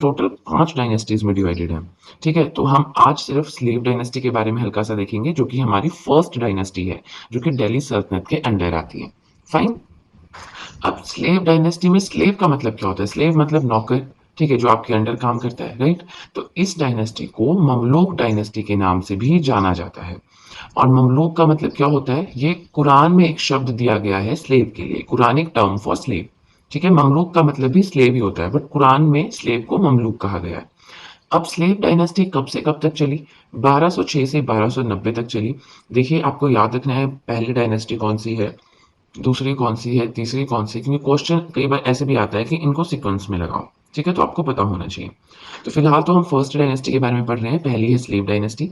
Total 5 dynasties में divided है। ठीक है? तो हम आज सिर्फ़ स्लेव डायनेस्टी के बारे में हल्का-सा देखेंगे जो कि हमारी फर्स्ट डायनेस्टी है, जो कि दिल्ली सल्तनत के अंडर आती है। फाइन? अब स्लेव डायनेस्टी में स्लेव का मतलब क्या होता है? स्लेव मतलब नौकर, ठीक है? जो आपके अंडर काम करता है, राइट? तो इस डायनेस्टी को ममलूक डायनेस्टी के नाम से भी जाना जाता है। और ममलूक का मतलब क्या होता है? ये कुरान में एक शब्द दिया गया है स्लेव के लिए, कुरानिक टर्म फॉर स्लेव। ठीक है? ममलूक का मतलब भी स्लेव ही होता है, बट कुरान में स्लेव को ममलूक कहा गया है। अब स्लेव डायनेस्टी कब से कब तक चली? 1206 से 1290 तक चली। देखिए, आपको याद रखना है पहली डायनेस्टी कौन-सी है, दूसरी कौन-सी है, तीसरी कौन-सी है, क्योंकि क्वेश्चन कई बार ऐसे भी आता है कि इनको सीक्वेंस में लगाओ। ठीक है? तो आपको पता होना चाहिए। तो फिलहाल तो हम फर्स्ट डायनेस्टी के बारे में पढ़ रहे हैं, पहली है स्लेव डायनेस्टी।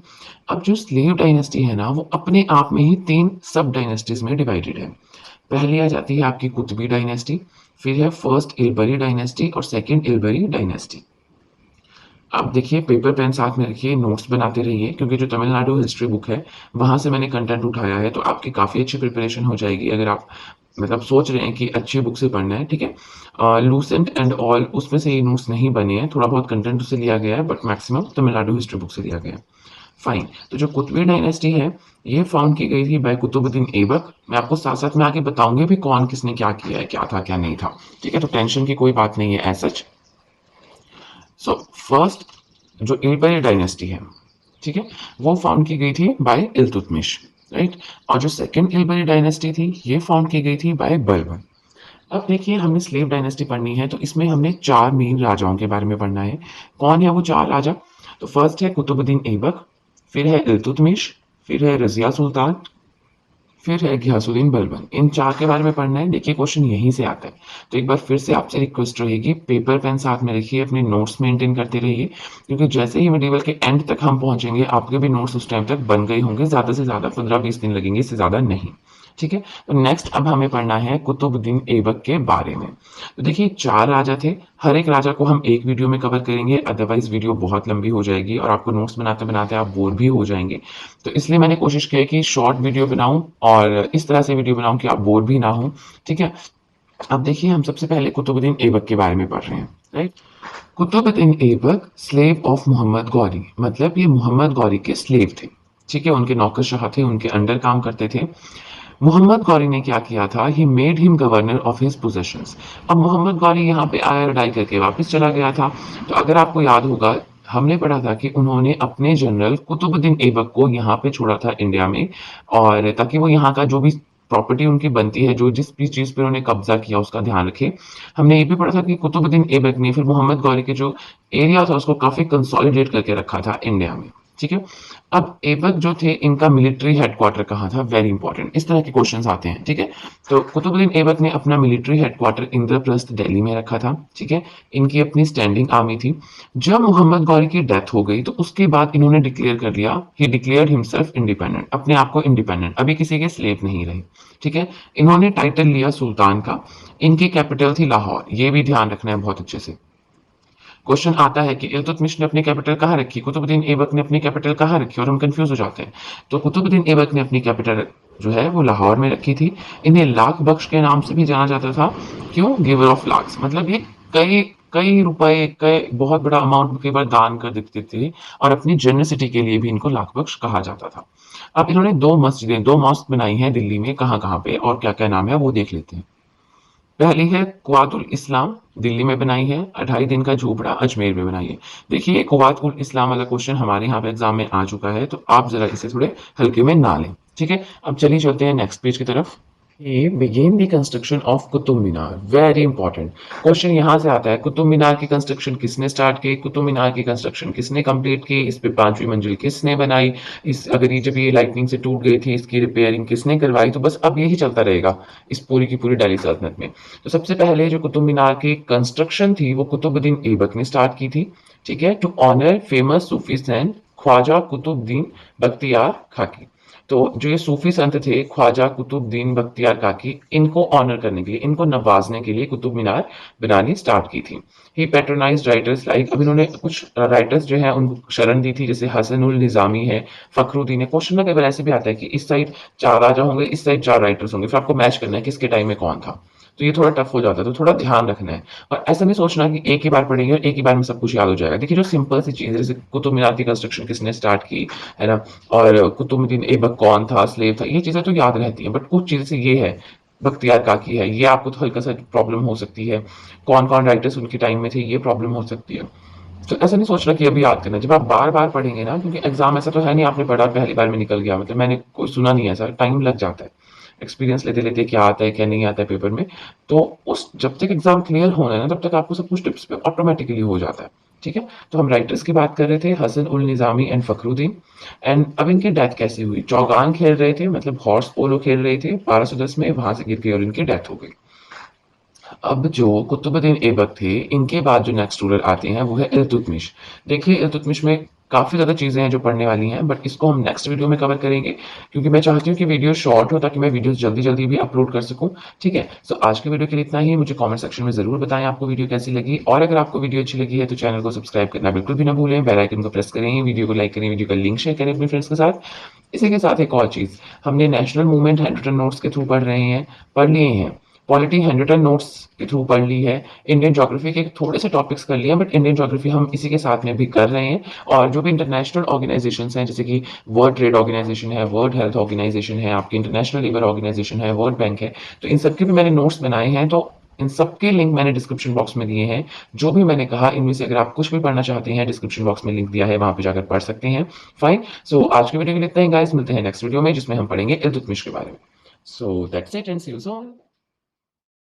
अब जो स्लेव डायनेस्टी है ना, वो अपने आप में ही 3 सब डायनेस्टीज़ में डिवाइडेड है। पहली आ जाती है आपकी कुतुबी डायनेस्टी, फिर है फर्स्ट इलबरी डायनेस्टी और सेकंड इलबरी डायनेस्टी। आप देखिए, पेपर पेन साथ में रखिए, नोट्स बनाते रहिए, क्योंकि जो तमिलनाडु हिस्ट्री बुक है, वहाँ से मैंने कंटेंट उठाया है, तो आपकी काफ़ी अच्छी प्रिपरेशन हो जाएगी अगर आप मतलब सोच रहे हैं कि अच्छी बुक से पढ़ना है, ठीक है? लूसेंट एंड ऑल उसमें से ये नोट्स नहीं बने हैं, थोड़ा बहुत कंटेंट उससे लिया गया है, but maximum Tamil Nadu history book से लिया गया है। फाइन, तो जो कुतुबी डायनेस्टी है, ये फाउंड की गई थी बाय कुतुबुद्दीन ऐबक। मैं आपको साथ-साथ में आगे बताऊँगी भी कौन किसने क्या किया है, क्या था, क्या नहीं था, ठीक है? तो टेंशन की कोई बात नहीं है एज़ सच। सो फर्स्ट जो इलबरी डायनेस्टी है, ठीक है, वो फाउंड की गई थी बाय इल्तुतमिश, राइट? और जो सेकंड इलबरी डायनेस्टी थी, ये फाउंड की गई थी बाय बलबन। अब देखिए, हमने स्लेव डायनेस्टी पढ़नी है, तो इसमें हमने 4 मेन राजाओं के बारे में पढ़ना है। कौन है वो 4 राजा? तो फर्स्ट है कुतुबुद्दीन ऐबक, फिर है इल्तुतमिश, फिर है रज़िया सुल्तान, फिर है घियासुद्दीन बलबन। इन 4 के बारे में पढ़ना है। देखिए, क्वेश्चन यहीं से आता है। तो एक बार फिर से आपसे रिक्वेस्ट रहेगी, पेपर पेन साथ में रखिए, अपने नोट्स मेंटेन करते रहिए, क्योंकि जैसे ही मिडिवल के एंड तक हम पहुँचेंगे, आपके भी नोट्स उस टाइम तक बन गए होंगे। ज़्यादा से ज़्यादा 15-20 दिन लगेंगे, इससे ज़्यादा नहीं। ठीक है? तो नेक्स्ट अब हमें पढ़ना है कुतुबुद्दीन ऐबक के बारे में। तो देखिए, 4 राजा थे। हर एक राजा को हम एक वीडियो में कवर करेंगे, अदरवाइज़ वीडियो बहुत लंबी हो जाएगी और आपको नोट्स बनाते-बनाते आप बोर भी हो जाएँगे। तो इसलिए मैंने कोशिश की है कि शॉर्ट वीडियो बनाऊँ और इस तरह से वीडियो बनाऊँ कि आप बोर भी ना हों, ठीक है? अब देखिए, हम सबसे पहले कुतुबुद्दीन ऐबक के बारे में पढ़ रहे हैं, right? Qutubuddin Aibak slave of Mohammad Ghori, मतलब ये मोहम्मद गौरी के स्लेव थे, ठीक है? उनके नौकरशाह थे, उनके अंडर काम करते थे। मोहम्मद गौरी ने क्या किया था, he made him governor of his possessions. अब मोहम्मद गौरी यहाँ पे आया, लड़ाई करके वापस चला गया था। तो अगर आपको याद होगा, हमने पढ़ा था कि उन्होंने अपने जनरल कुतुबुद्दीन ऐबक को यहाँ पे छोड़ा था इंडिया में, और ताकि वो यहाँ का जो भी प्रॉपर्टी उनकी बनती है, जो जिस भी चीज़ पे उन्होंने कब्जा किया उसका ध्यान रखे। हमने ये भी पढ़ा था कि कुतुबुद्दीन ऐबक ने फिर मोहम्मद गौरी के जो एरिया था उसको काफ़ी कंसोलिडेट करके रखा था इंडिया में, ठीक है? अब ऐबक जो थे, इनका मिलिट्री हेडक्वार्टर कहाँ था? वेरी इंपॉर्टेंट, इस तरह के क्वेश्चंस आते हैं, ठीक है? तो कुतुबुद्दीन ऐबक ने अपना मिलिट्री हेडक्वार्टर इंद्रप्रस्थ दिल्ली में रखा था, ठीक है? इनकी अपनी स्टैंडिंग आर्मी थी। जब मोहम्मद गौरी की डेथ हो गई, तो उसके बाद इन्होंने डिक्लेयर कर लिया, ही डिक्लेयर्ड हिमसेल्फ इंडिपेंडेंट, अपने आप को इंडिपेंडेंट, अभी किसी के स्लेव नहीं रहे, ठीक है? इन्होंने टाइटल लिया सुल्तान का। इनकी कैपिटल थी लाहौर, ये भी ध्यान रखना है बहुत अच्छे से। क्वेश्चन आता है कि इल्तुतमिश ने अपनी कैपिटल कहाँ रखी, कुतुबुद्दीन ऐबक ने अपनी कैपिटल कहाँ रखी, और हम कंफ्यूज हो जाते हैं। तो कुतुबुद्दीन ऐबक ने अपनी कैपिटल जो है वो लाहौर में रखी थी। इन्हें लाख बख्श के नाम से भी जाना जाता था। क्यों? गिवर ऑफ लाख्स, मतलब ये कई कई रुपए, कई बहुत बड़ा अमाउंट कई बार दान कर देते थे, और अपनी जनरसिटी के लिए भी इनको लाख बख्श कहा जाता था। अब इन्होंने दो मस्जिदें, दो मॉस्क बनाई हैं दिल्ली में, कहाँ कहाँ पे और क्या क्या नाम है वो देख लेते हैं। पहली है कुव्वातुल इस्लाम, दिल्ली में बनाई है। 2.5 दिन का झोपड़ा अजमेर में बनाई है। देखिए, कुव्वातुल इस्लाम वाला क्वेश्चन हमारे यहाँ पे एग्जाम में आ चुका है, तो आप जरा इसे थोड़े हल्के में ना लें, ठीक है? अब चलिए चलते हैं नेक्स्ट पेज की तरफ। ये began the construction of Qutub Minar, very important question यहाँ से आता है। कुतुब मीनार की कंस्ट्रक्शन किसने स्टार्ट की, कुतुब मीनार की कंस्ट्रक्शन किसने कंप्लीट की, इस पे 5वीं मंजिल किसने बनाई, इस अगर ये जब ये लाइटनिंग से टूट गई थी, इसकी रिपेयरिंग किसने करवाई। तो बस अब यही चलता रहेगा इस पूरी की पूरी दिल्ली सल्तनत में। तो सबसे पहले जो कुतुब मीनार की कंस्ट्रक्शन थी, वो कुतुबुद्दीन ऐबक ने स्टार्ट की थी, ठीक है? To honour famous Sufi saint Khwaja Qutubuddin Bakhtiyar Kaki. तो जो ये सूफी संत थे, ख्वाजा कुतुबुद्दीन बख्तियार काकी, इनको ऑनर करने के लिए, इनको नवाजने के लिए कुतुब मीनार बनानी स्टार्ट की थी। ही पैट्रोनाइज्ड राइटर्स लाइक, अब इन्होंने कुछ राइटर्स जो है उनको शरण दी थी, जैसे हसनुल निजामी है, फखरुद्दीन है। क्वेश्चन में कई बार ऐसे भी आता है कि इस साइड 4 राजा होंगे, इस साइड 4 राइटर्स होंगे, फिर आपको मैच करना है किसके टाइम में कौन था। तो ये थोड़ा टफ हो जाता है, तो थोड़ा ध्यान रखना है। और ऐसा नहीं सोचना कि एक ही बार पढ़ेंगे और एक ही बार में सब कुछ याद हो जाएगा। देखिए जो सिंपल सी चीज़ है, जैसे कुतुब मीनार की कंस्ट्रक्शन किसने स्टार्ट की, है ना? और कुतुबुद्दीन ऐबक कौन था, स्लेव था, ये चीज़ें तो याद रहती हैं, बट कुछ चीज़ें से ये है, बख्तियार काकी है, ये आपको तो हल्का-सा प्रॉब्लम हो सकती है। कौन-कौन राइटर्स उनके टाइम में थे, ये प्रॉब्लम हो सकती है। तो ऐसा नहीं सोचना कि अभी याद करना है, जब आप बार-बार पढ़ेंगे ना, क्योंकि एग्ज़ाम ऐसा तो है नहीं आपने पढ़ा और पहली बार में निकल गया, मतलब मैंने कोई सुना नहीं है ऐसा, टाइम लग जाता है। एक्सपीरियंस लेते-लेते क्या आता है, क्या नहीं आता है पेपर में, तो उस जब तक एग्ज़ाम क्लियर होना है ना, तब तक आपको सब कुछ टिप्स पे ऑटोमैटिकली हो जाता है, ठीक है? तो हम राइटर्स की बात कर रहे थे, हसन उल निज़ामी एंड फ़खरुद्दीन। एंड अब इनकी डेथ कैसे हुई? चौगान खेल रहे थे, मतलब हॉर्स पोलो खेल रहे थे 1210 में, वहाँ से गिर गए और इनकी डेथ हो गई। अब जो कुतुबुद्दीन ऐबक थे, इनके बाद जो नेक्स्ट रूलर आते हैं वो है इल्तुतमिश। देखिए इल्तुतमिश में काफ़ी ज़्यादा चीज़ें हैं जो पढ़ने वाली हैं, बट इसको हम नेक्स्ट वीडियो में कवर करेंगे, क्योंकि मैं चाहती हूँ कि वीडियो शॉर्ट हो ताकि मैं वीडियोज़ जल्दी-जल्दी भी अपलोड कर सकूँ, ठीक है? सो आज की वीडियो के लिए इतना ही। मुझे कमेंट सेक्शन में ज़रूर बताएँ आपको वीडियो कैसी लगी, और अगर आपको वीडियो अच्छी लगी है तो चैनल को सब्सक्राइब करना बिल्कुल भी ना भूलें, बेल आइकन को प्रेस करें, वीडियो को लाइक करें, वीडियो का लिंक शेयर करें अपने फ्रेंड्स के साथ। इसी के साथ एक और चीज़, हमने नेशनल मूवमेंट हैंडरिटन नोट्स के थ्रू पढ़ रहे हैं, पढ़ लिए हैं। पॉलिटी हैंडरिटन नोट्स के थ्रू पढ़ ली है। इंडियन ज्योग्राफी के थोड़े से टॉपिक्स कर लिए हैं, बट इंडियन ज्योग्राफी हम इसी के साथ में भी कर रहे हैं। और जो भी इंटरनेशनल ऑर्गेनाइजेशंस हैं, जैसे कि वर्ल्ड ट्रेड ऑर्गेनाइजेशन है, वर्ल्ड हेल्थ ऑर्गेनाइजेशन है, आपकी इंटरनेशनल लेबर ऑर्गेनाइजेशन है, वर्ल्ड बैंक है, तो इन सब के भी मैंने नोट्स बनाए हैं, तो इन सब के लिंक मैंने डिस्क्रिप्शन बॉक्स में दिए हैं। जो भी मैंने कहा इनमें से अगर आप कुछ भी पढ़ना चाहते हैं, डिस्क्रिप्शन बॉक्स में लिंक दिया है, वहाँ पे जाकर पढ़ सकते हैं। फाइन। सो आज की वीडियो के लिए इतना ही गाइस, मिलते हैं नेक्स्ट वीडियो में जिसमें हम पढ़ेंगे इल्तुतमिश के बारे में। So that's it and see you soon.